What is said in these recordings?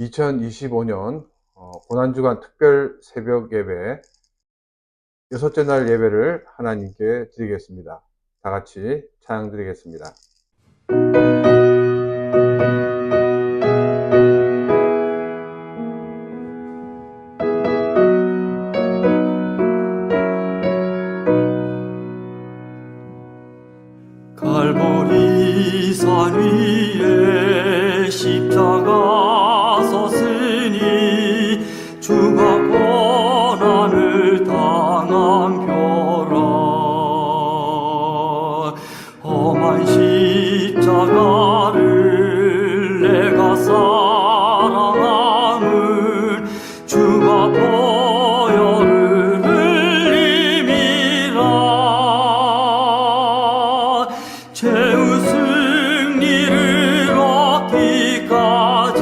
2025년 고난주간 특별 새벽 예배 여섯째 날 예배를 하나님께 드리겠습니다. 다 같이 찬양 드리겠습니다. 갈보리 산 위에 십자가 섰으니 주가 고난을 당한 표라. 험한 십자가를 내가 사랑함을 주가 보혈을 흘림이라. 죄의 승리를 얻기까지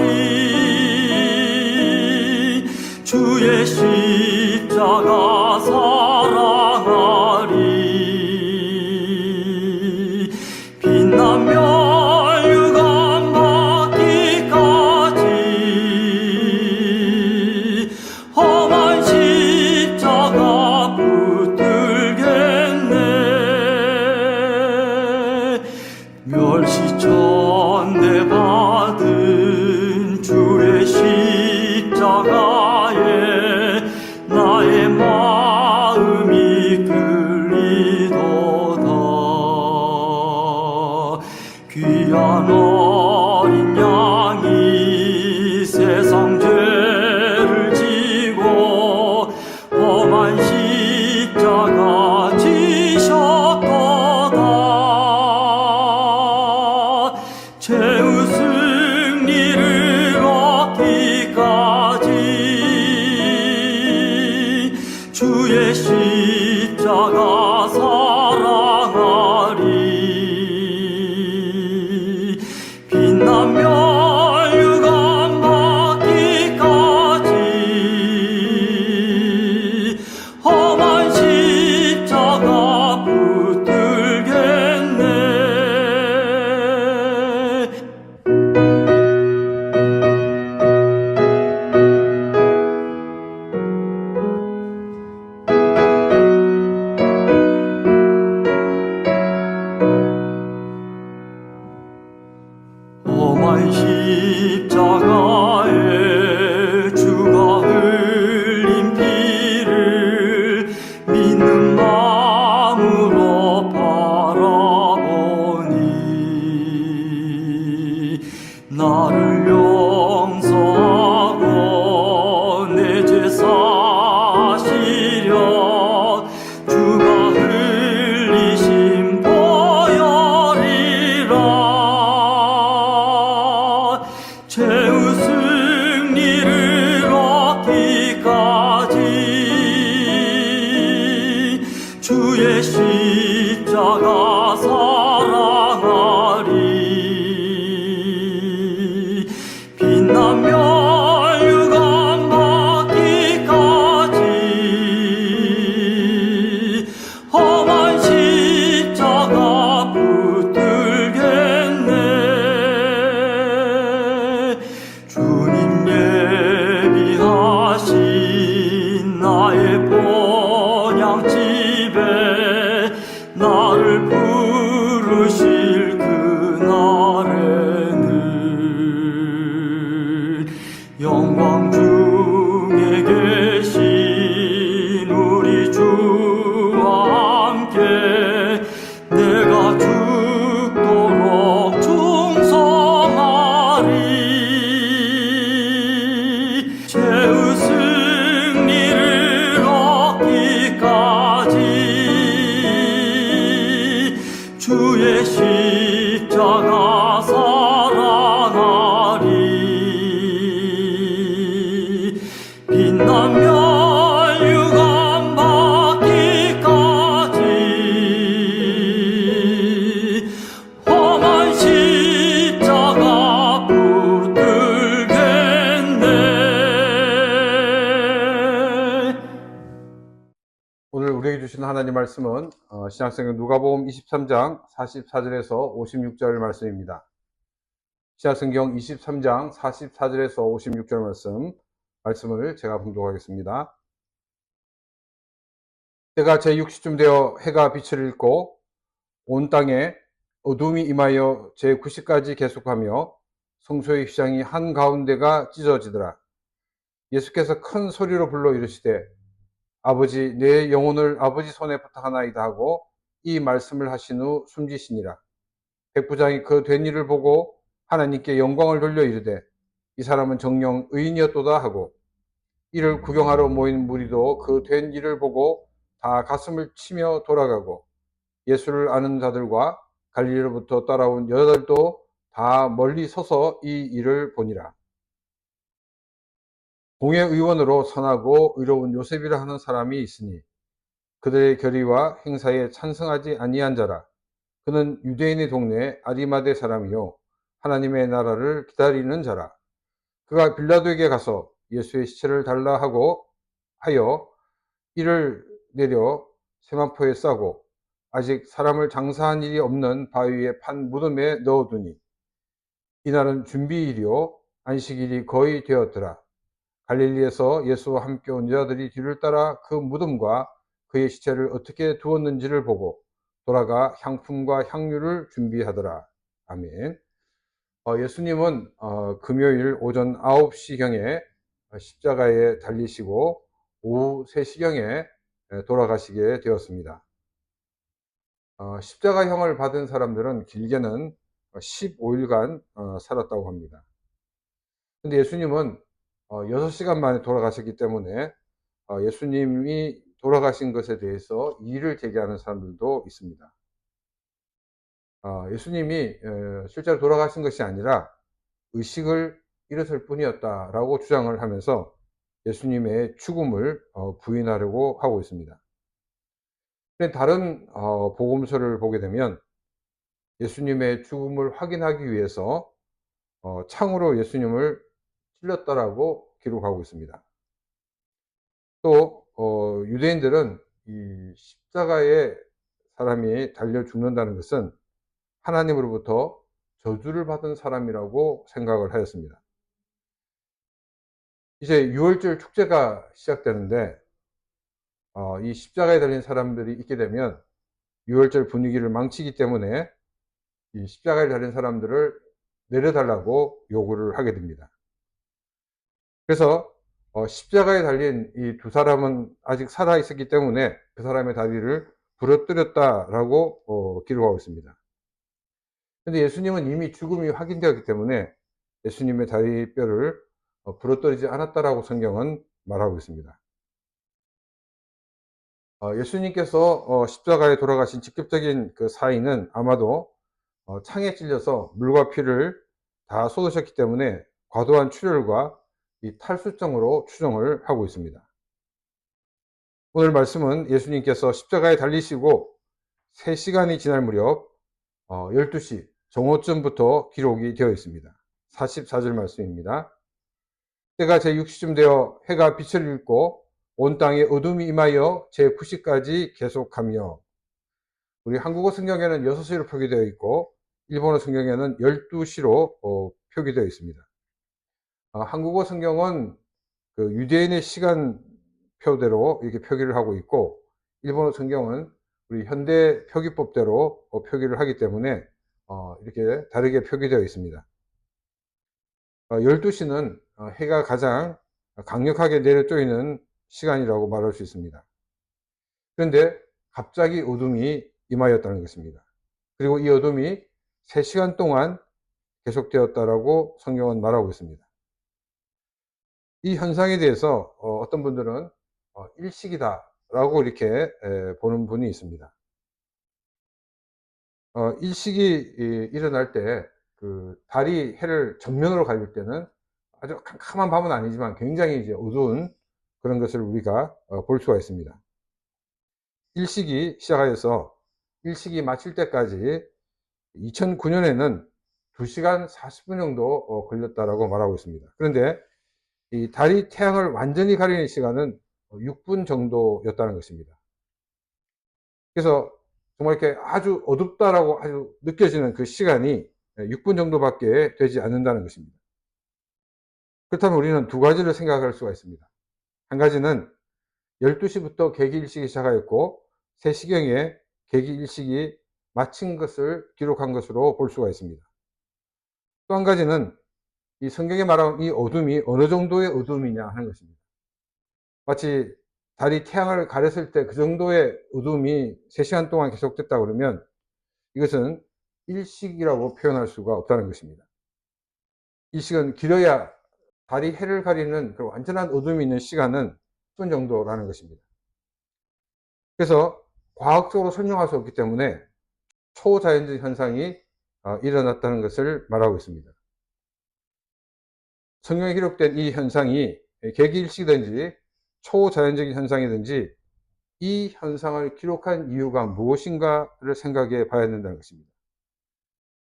주의 십자가 사랑하리. 빛나며 유감 받기까지 험한 십자가 붙들겠네. 멸시천대 받은 주의 십자가에 나의 마음이 끌리도다. 귀한 어린 양이 세상 죄를 지고 험한 십자가 지셨도다. 죄의 승리를 얻기까지 주의 십자가 사랑하리. 빛나며 유감 받기까지 험한 십자가 붙들겠네. 험한 십자가에 주가 흘린 피를 믿는 마음으로 바라보니 나를 용서하고 내 죄 사시려 주가 흘리신 보혈이라. 죄의 승리를 얻기까지 주의 십자가 사랑하리. 빛나며 유감 받기까지 험한 십자가 붙들겠네. 주님 예비하신 나의 본향집에 나를 부르실 그날에는 영광 중에 계신 우리 주와 함께 내가 죽도록 충성하리. 죄의 승리를 얻기까지 주의 십자가 사랑하리. 빛나며 유감 받기까지 험한 십자가 붙들겠네. 오늘 우리에게 주신 하나님 말씀은 신약성경 누가복음 23장 44절에서 56절 말씀입니다. 신약성경 23장 44절에서 56절 말씀을 제가 봉독하겠습니다. 때가 제6시쯤 되어 해가 빛을 잃고 온 땅에 어둠이 임하여 제9시까지 계속하며 성소의 휘장이 한가운데가 찢어지더라. 예수께서 큰 소리로 불러 이르시되 아버지 내 영혼을 아버지 손에 부탁하나이다 하고 이 말씀을 하신 후 숨지시니라. 백부장이 그 된 일을 보고 하나님께 영광을 돌려 이르되 이 사람은 정녕 의인이었도다 하고, 이를 구경하러 모인 무리도 그 된 일을 보고 다 가슴을 치며 돌아가고, 예수를 아는 자들과 갈릴리로부터 따라온 여자들도 다 멀리 서서 이 일을 보니라. 공회의원으로 선하고 의로운 요셉이라 하는 사람이 있으니 그들의 결의와 행사에 찬성하지 아니한 자라. 그는 유대인의 동네 아리마대 사람이요 하나님의 나라를 기다리는 자라. 그가 빌라도에게 가서 예수의 시체를 달라 하고 하여 이를 내려 세마포에 싸고 아직 사람을 장사한 일이 없는 바위에 판 무덤에 넣어두니 이날은 준비일이요 안식일이 거의 되었더라. 갈릴리에서 예수와 함께 온 여자들이 뒤를 따라 그 무덤과 그의 시체를 어떻게 두었는지를 보고 돌아가 향품과 향유를 준비하더라. 아멘. 예수님은 금요일 오전 9시경에 십자가에 달리시고 오후 3시경에 돌아가시게 되었습니다. 십자가형을 받은 사람들은 길게는 15일간 살았다고 합니다. 근데 예수님은 6시간 만에 돌아가셨기 때문에 예수님이 돌아가신 것에 대해서 이의를 제기하는 사람들도 있습니다. 예수님이 실제로 돌아가신 것이 아니라 의식을 잃었을 뿐이었다라고 주장을 하면서 예수님의 죽음을 부인하려고 하고 있습니다. 다른 복음서를 보게 되면 예수님의 죽음을 확인하기 위해서 창으로 예수님을 찔렀다라고 기록하고 있습니다. 또 유대인들은 이 십자가에 사람이 달려 죽는다는 것은 하나님으로부터 저주를 받은 사람이라고 생각을 하였습니다. 이제 유월절 축제가 시작되는데 이 십자가에 달린 사람들이 있게 되면 유월절 분위기를 망치기 때문에 이 십자가에 달린 사람들을 내려달라고 요구를 하게 됩니다. 그래서 십자가에 달린 이 두 사람은 아직 살아 있었기 때문에 그 사람의 다리를 부러뜨렸다라고 기록하고 있습니다. 그런데 예수님은 이미 죽음이 확인되었기 때문에 예수님의 다리뼈를 부러뜨리지 않았다라고 성경은 말하고 있습니다. 예수님께서 십자가에 돌아가신 직접적인 그 사인은 아마도 창에 찔려서 물과 피를 다 쏟으셨기 때문에 과도한 출혈과 이 탈수증으로 추정을 하고 있습니다. 오늘 말씀은 예수님께서 십자가에 달리시고 3시간이 지날 무렵 12시 정오쯤부터 기록이 되어 있습니다. 44절 말씀입니다. 때가 제6시쯤 되어 해가 빛을 잃고 온 땅에 어둠이 임하여 제9시까지 계속하며, 우리 한국어 성경에는 6시로 표기되어 있고 일본어 성경에는 12시로 표기되어 있습니다. 한국어 성경은 그 유대인의 시간표대로 이렇게 표기를 하고 있고 일본어 성경은 우리 현대 표기법대로 표기를 하기 때문에 이렇게 다르게 표기되어 있습니다. 12시는 해가 가장 강력하게 내려쪼이는 시간이라고 말할 수 있습니다. 그런데 갑자기 어둠이 임하였다는 것입니다. 그리고 이 어둠이 3시간 동안 계속되었다라고 성경은 말하고 있습니다. 이 현상에 대해서 어떤 분들은 일식이다라고 이렇게 보는 분이 있습니다. 일식이 일어날 때 그 달이 해를 정면으로 가릴 때는 아주 캄캄한 밤은 아니지만 굉장히 이제 어두운 그런 것을 우리가 볼 수가 있습니다. 일식이 시작하여서 일식이 마칠 때까지 2009년에는 2시간 40분 정도 걸렸다라고 말하고 있습니다. 그런데 이 달이 태양을 완전히 가리는 시간은 6분 정도였다는 것입니다. 그래서 정말 이렇게 아주 어둡다라고 아주 느껴지는 그 시간이 6분 정도밖에 되지 않는다는 것입니다. 그렇다면 우리는 두 가지를 생각할 수가 있습니다. 한 가지는 12시부터 계기일식이 시작하였고 3시경에 계기일식이 마친 것을 기록한 것으로 볼 수가 있습니다. 또 한 가지는 이 성경에 말하는 이 어둠이 어느 정도의 어둠이냐 하는 것입니다. 마치 달이 태양을 가렸을 때 그 정도의 어둠이 3시간 동안 계속됐다 그러면 이것은 일식이라고 표현할 수가 없다는 것입니다. 일식은 길어야 달이 해를 가리는 그 완전한 어둠이 있는 시간은 10분 정도라는 것입니다. 그래서 과학적으로 설명할 수 없기 때문에 초자연적 현상이 일어났다는 것을 말하고 있습니다. 성경에 기록된 이 현상이 계기일식이든지 초자연적인 현상이든지 이 현상을 기록한 이유가 무엇인가를 생각해 봐야 된다는 것입니다.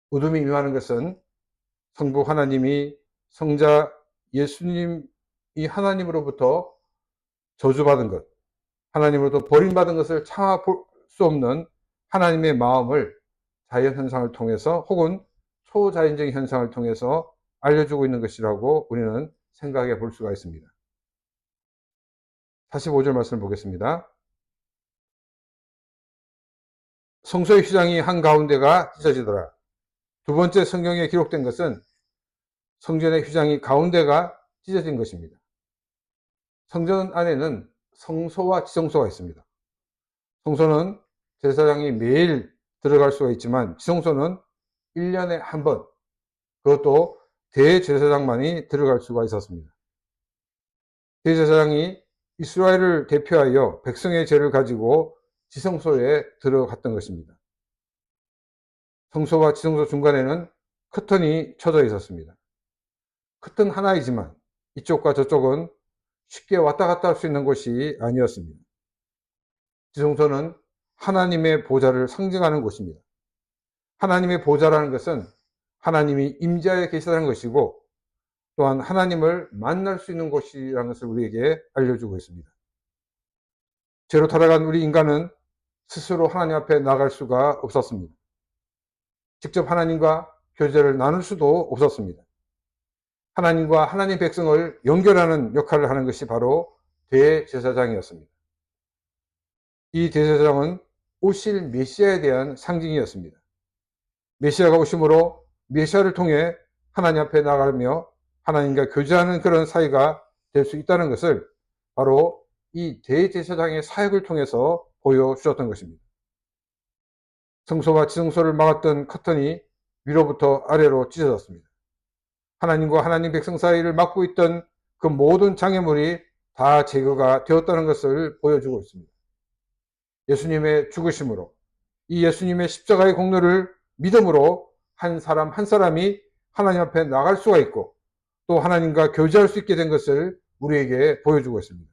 어둠이 임하는 것은 성부 하나님이 성자 예수님이 하나님으로부터 저주받은 것, 하나님으로부터 버림받은 것을 참아 볼 수 없는 하나님의 마음을 자연현상을 통해서 혹은 초자연적인 현상을 통해서 알려주고 있는 것이라고 우리는 생각해 볼 수가 있습니다. 45절 말씀을 보겠습니다. 성소의 휘장이 한가운데가 찢어지더라. 두 번째 성경에 기록된 것은 성전의 휘장이 가운데가 찢어진 것입니다. 성전 안에는 성소와 지성소가 있습니다. 성소는 제사장이 매일 들어갈 수가 있지만 지성소는 1년에 한 번, 그것도 대제사장만이 들어갈 수가 있었습니다. 대제사장이 이스라엘을 대표하여 백성의 죄를 가지고 지성소에 들어갔던 것입니다. 성소와 지성소 중간에는 커튼이 쳐져 있었습니다. 커튼 하나이지만 이쪽과 저쪽은 쉽게 왔다 갔다 할 수 있는 곳이 아니었습니다. 지성소는 하나님의 보좌를 상징하는 곳입니다. 하나님의 보좌라는 것은 하나님이 임재하여 계시다는 것이고 또한 하나님을 만날 수 있는 곳이라는 것을 우리에게 알려주고 있습니다. 죄로 타락한 우리 인간은 스스로 하나님 앞에 나갈 수가 없었습니다. 직접 하나님과 교제를 나눌 수도 없었습니다. 하나님과 하나님 백성을 연결하는 역할을 하는 것이 바로 대제사장이었습니다. 이 대제사장은 오실 메시아에 대한 상징이었습니다. 메시아가 오심으로 메시아를 통해 하나님 앞에 나가며 하나님과 교제하는 그런 사이가 될 수 있다는 것을 바로 이 대제사장의 사역을 통해서 보여주셨던 것입니다. 성소와 지성소를 막았던 커튼이 위로부터 아래로 찢어졌습니다. 하나님과 하나님 백성 사이를 막고 있던 그 모든 장애물이 다 제거가 되었다는 것을 보여주고 있습니다. 예수님의 죽으심으로 이 예수님의 십자가의 공로를 믿음으로 한 사람 한 사람이 하나님 앞에 나갈 수가 있고 또 하나님과 교제할 수 있게 된 것을 우리에게 보여주고 있습니다.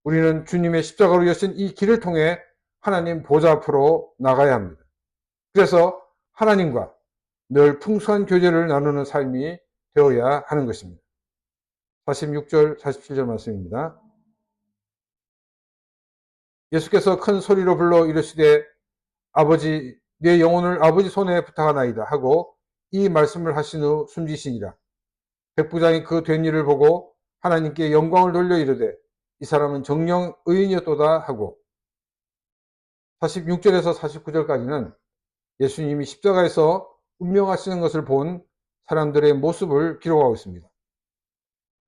우리는 주님의 십자가로 여신 이 길을 통해 하나님 보좌 앞으로 나가야 합니다. 그래서 하나님과 늘 풍성한 교제를 나누는 삶이 되어야 하는 것입니다. 46절, 47절 말씀입니다. 예수께서 큰 소리로 불러 이르시되 아버지 내 영혼을 아버지 손에 부탁하나이다 하고 이 말씀을 하신 후 숨지시니라. 백부장이 그 된 일을 보고 하나님께 영광을 돌려 이르되 이 사람은 정령 의인이었도다 하고 46절에서 49절까지는 예수님이 십자가에서 운명하시는 것을 본 사람들의 모습을 기록하고 있습니다.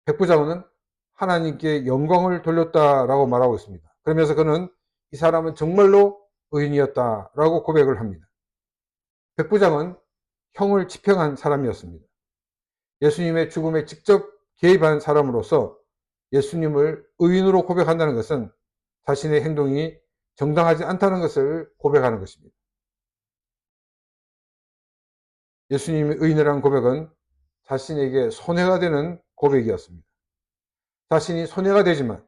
백부장은 하나님께 영광을 돌렸다라고 말하고 있습니다. 그러면서 그는 이 사람은 정말로 의인이었다라고 고백을 합니다. 백부장은 형을 집행한 사람이었습니다. 예수님의 죽음에 직접 개입한 사람으로서 예수님을 의인으로 고백한다는 것은 자신의 행동이 정당하지 않다는 것을 고백하는 것입니다. 예수님의 의인이라는 고백은 자신에게 손해가 되는 고백이었습니다. 자신이 손해가 되지만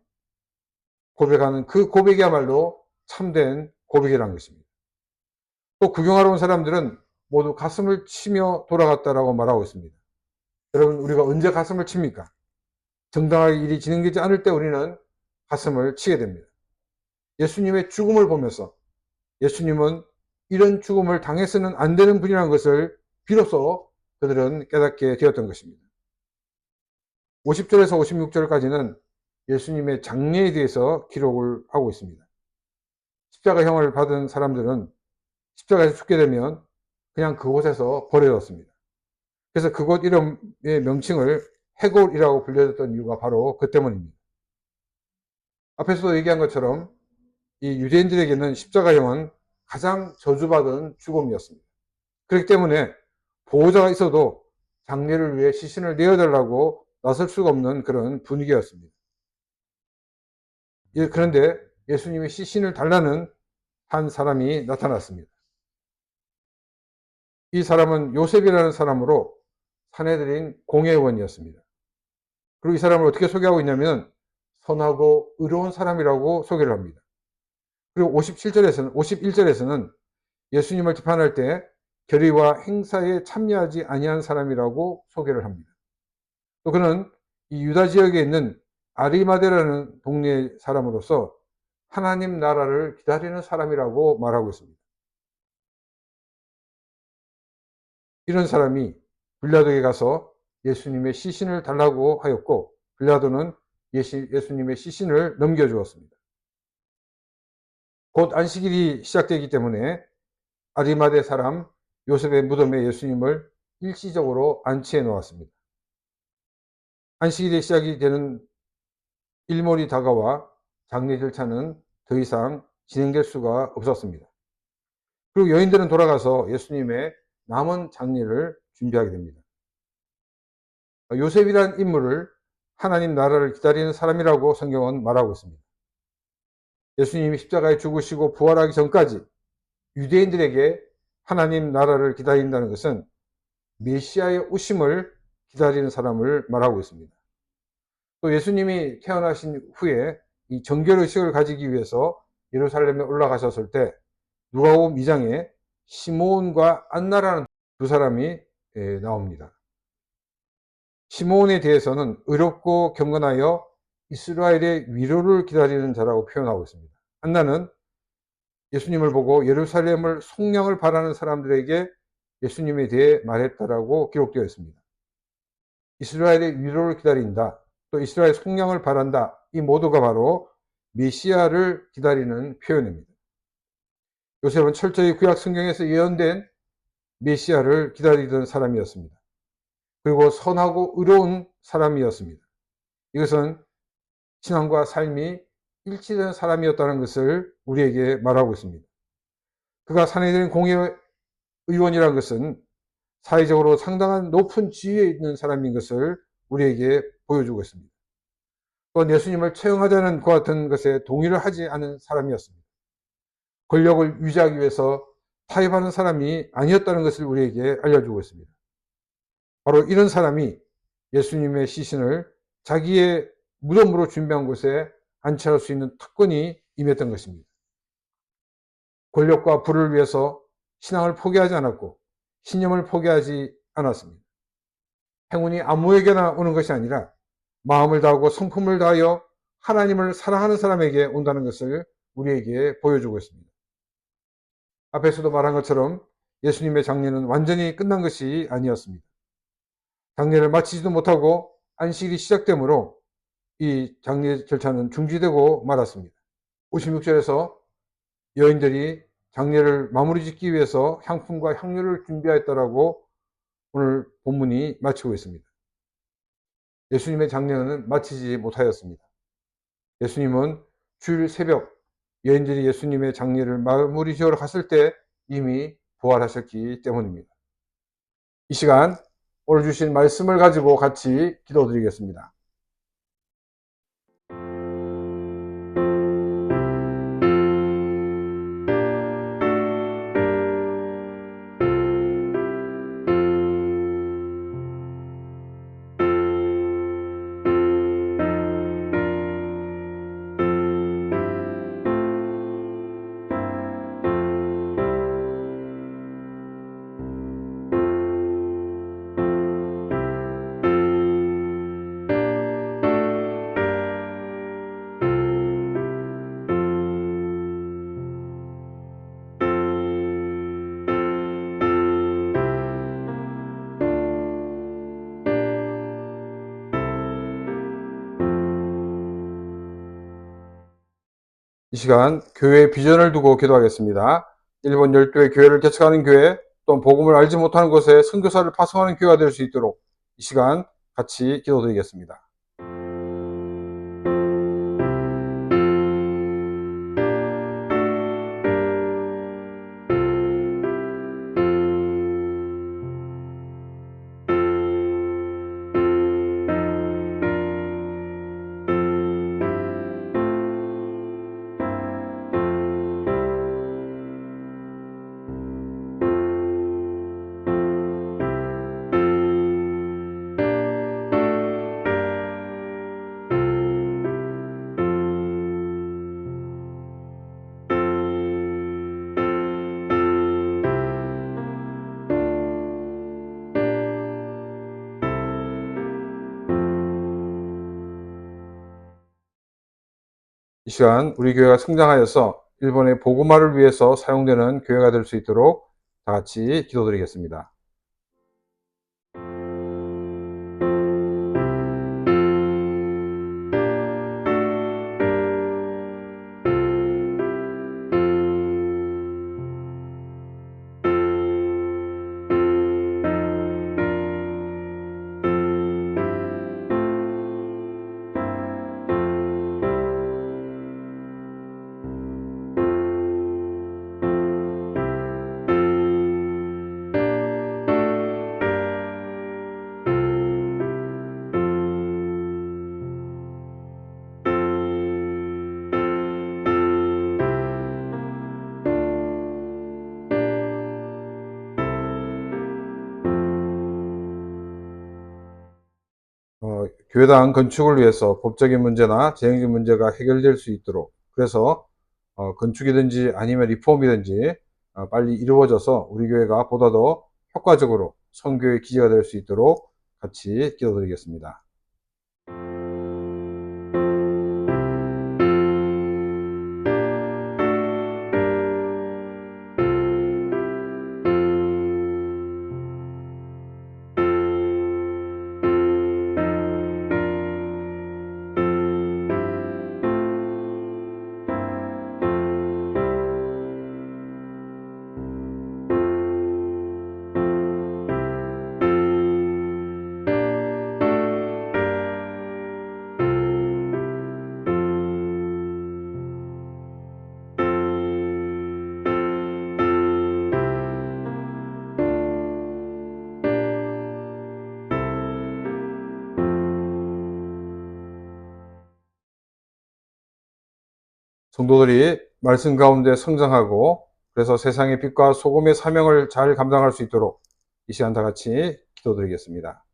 고백하는 그 고백이야말로 참된 고백이라는 것입니다. 또 구경하러 온 사람들은 모두 가슴을 치며 돌아갔다라고 말하고 있습니다. 여러분, 우리가 언제 가슴을 칩니까? 정당하게 일이 진행되지 않을 때 우리는 가슴을 치게 됩니다. 예수님의 죽음을 보면서 예수님은 이런 죽음을 당해서는 안 되는 분이라는 것을 비로소 그들은 깨닫게 되었던 것입니다. 50절에서 56절까지는 예수님의 장례에 대해서 기록을 하고 있습니다. 십자가형을 받은 사람들은 십자가에서 죽게 되면 그냥 그곳에서 버려졌습니다. 그래서 그곳 이름의 명칭을 해골이라고 불려졌던 이유가 바로 그 때문입니다. 앞에서도 얘기한 것처럼 이 유대인들에게는 십자가형은 가장 저주받은 죽음이었습니다. 그렇기 때문에 보호자가 있어도 장례를 위해 시신을 내어달라고 나설 수가 없는 그런 분위기였습니다. 그런데 예수님이 시신을 달라는 한 사람이 나타났습니다. 이 사람은 요셉이라는 사람으로 사내들인 공회원이었습니다. 그리고 이 사람을 어떻게 소개하고 있냐면 선하고 의로운 사람이라고 소개를 합니다. 그리고 51절에서는 예수님을 비판할 때 결의와 행사에 참여하지 아니한 사람이라고 소개를 합니다. 또 그는 이 유다 지역에 있는 아리마대라는 동네 사람으로서 하나님 나라를 기다리는 사람이라고 말하고 있습니다. 이런 사람이 빌라도에게 가서 예수님의 시신을 달라고 하였고 빌라도는 예수님의 시신을 넘겨주었습니다. 곧 안식일이 시작되기 때문에 아리마대 사람 요셉의 무덤에 예수님을 일시적으로 안치해 놓았습니다. 안식일이 시작이 되는 일몰이 다가와 장례 절차는 더 이상 진행될 수가 없었습니다. 그리고 여인들은 돌아가서 예수님의 남은 장례를 준비하게 됩니다. 요셉이란 인물을 하나님 나라를 기다리는 사람이라고 성경은 말하고 있습니다. 예수님이 십자가에 죽으시고 부활하기 전까지 유대인들에게 하나님 나라를 기다린다는 것은 메시아의 오심을 기다리는 사람을 말하고 있습니다. 또 예수님이 태어나신 후에 이 정결의식을 가지기 위해서 예루살렘에 올라가셨을 때 누가복음 2장에 시므온과 안나라는 두 사람이 나옵니다. 시므온에 대해서는 의롭고 경건하여 이스라엘의 위로를 기다리는 자라고 표현하고 있습니다. 안나는 예수님을 보고 예루살렘을 속량을 바라는 사람들에게 예수님에 대해 말했다라고 기록되어 있습니다. 이스라엘의 위로를 기다린다, 또 이스라엘 속량을 바란다, 이 모두가 바로 메시아를 기다리는 표현입니다. 요셉은 철저히 구약 성경에서 예언된 메시아를 기다리던 사람이었습니다. 그리고 선하고 의로운 사람이었습니다. 이것은 신앙과 삶이 일치되는 사람이었다는 것을 우리에게 말하고 있습니다. 그가 사내들인 공회의원이라는 것은 사회적으로 상당한 높은 지위에 있는 사람인 것을 우리에게 보여주고 있습니다. 또한 예수님을 채용하자는 그와 같은 것에 동의를 하지 않은 사람이었습니다. 권력을 유지하기 위해서 타협하는 사람이 아니었다는 것을 우리에게 알려주고 있습니다. 바로 이런 사람이 예수님의 시신을 자기의 무덤으로 준비한 곳에 안치할 수 있는 특권이 임했던 것입니다. 권력과 부를 위해서 신앙을 포기하지 않았고 신념을 포기하지 않았습니다. 행운이 아무에게나 오는 것이 아니라 마음을 다하고 성품을 다하여 하나님을 사랑하는 사람에게 온다는 것을 우리에게 보여주고 있습니다. 앞에서도 말한 것처럼 예수님의 장례는 완전히 끝난 것이 아니었습니다. 장례를 마치지도 못하고 안식일이 시작되므로 이 장례 절차는 중지되고 말았습니다. 56절에서 여인들이 장례를 마무리 짓기 위해서 향품과 향료를 준비하였다라고 오늘 본문이 마치고 있습니다. 예수님의 장례는 마치지 못하였습니다. 예수님은 주일 새벽 여인들이 예수님의 장례를 마무리 지으러 갔을 때 이미 부활하셨기 때문입니다. 이 시간 오늘 주신 말씀을 가지고 같이 기도드리겠습니다. 이 시간 교회의 비전을 두고 기도하겠습니다. 일본 열도의 교회를 개척하는 교회, 또는 복음을 알지 못하는 곳에 선교사를 파송하는 교회가 될 수 있도록 이 시간 같이 기도드리겠습니다. 이 시간 우리 교회가 성장하여서 일본의 복음화를 위해서 사용되는 교회가 될 수 있도록 다 같이 기도드리겠습니다. 교회당 건축을 위해서 법적인 문제나 재정적인 문제가 해결될 수 있도록, 그래서 건축이든지 아니면 리폼이든지 빨리 이루어져서 우리 교회가 보다 더 효과적으로 선교의 기지가 될 수 있도록 같이 기도드리겠습니다. 성도들이 말씀 가운데 성장하고, 그래서 세상의 빛과 소금의 사명을 잘 감당할 수 있도록 이 시간 다 같이 기도드리겠습니다.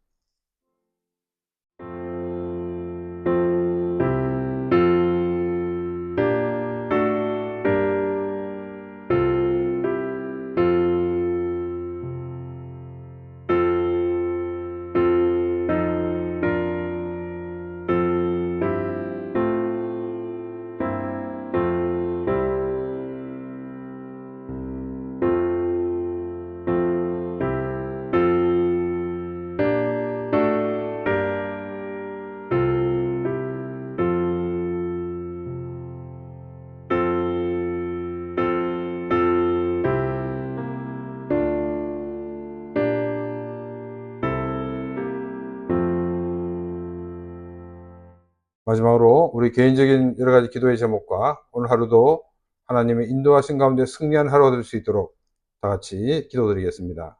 마지막으로 우리 개인적인 여러 가지 기도의 제목과 오늘 하루도 하나님의 인도하신 가운데 승리한 하루가 될 수 있도록 다 같이 기도드리겠습니다.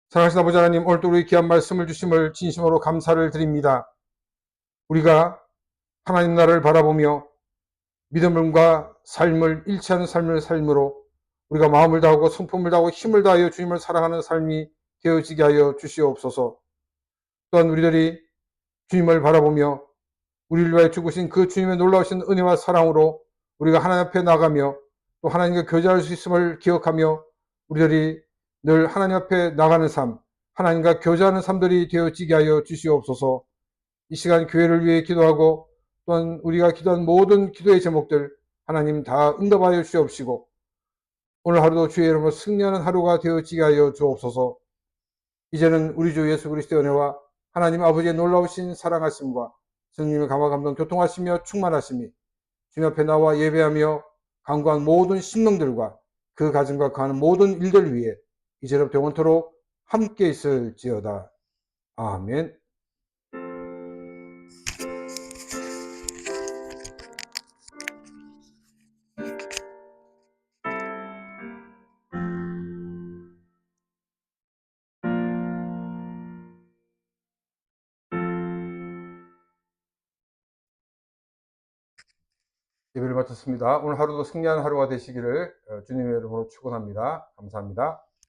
사랑하신 아버지 하나님, 오늘도 우리 귀한 말씀을 주심을 진심으로 감사를 드립니다. 우리가 하나님 나라를 바라보며 믿음과 삶을 일치하는 삶을 삶으로 우리가 마음을 다하고 성품을 다하고 힘을 다하여 주님을 사랑하는 삶이 되어지게 하여 주시옵소서. 또한 우리들이 주님을 바라보며 우리를 위하여 죽으신 그 주님의 놀라우신 은혜와 사랑으로 우리가 하나님 앞에 나가며 또 하나님과 교제할 수 있음을 기억하며 우리들이 늘 하나님 앞에 나가는 삶, 하나님과 교제하는 삶들이 되어지게 하여 주시옵소서. 이 시간 교회를 위해 기도하고 또한 우리가 기도한 모든 기도의 제목들 하나님 다 응답하여 주옵시고 오늘 하루도 주의 이름으로 승리하는 하루가 되어지게 하여 주옵소서. 이제는 우리 주 예수 그리스도의 은혜와 하나님 아버지의 놀라우신 사랑하심과 성령의 감화 감동 교통하시며 충만하심이 주님 앞에 나와 예배하며 간구한 모든 심령들과 그 가정과 그 하는 모든 일들 위해 이제부터 영원토록 함께 있을지어다. 아멘. 예배를 마쳤습니다. 오늘 하루도 승리하는 하루가 되시기를 주님의 이름으로 축원합니다. 감사합니다.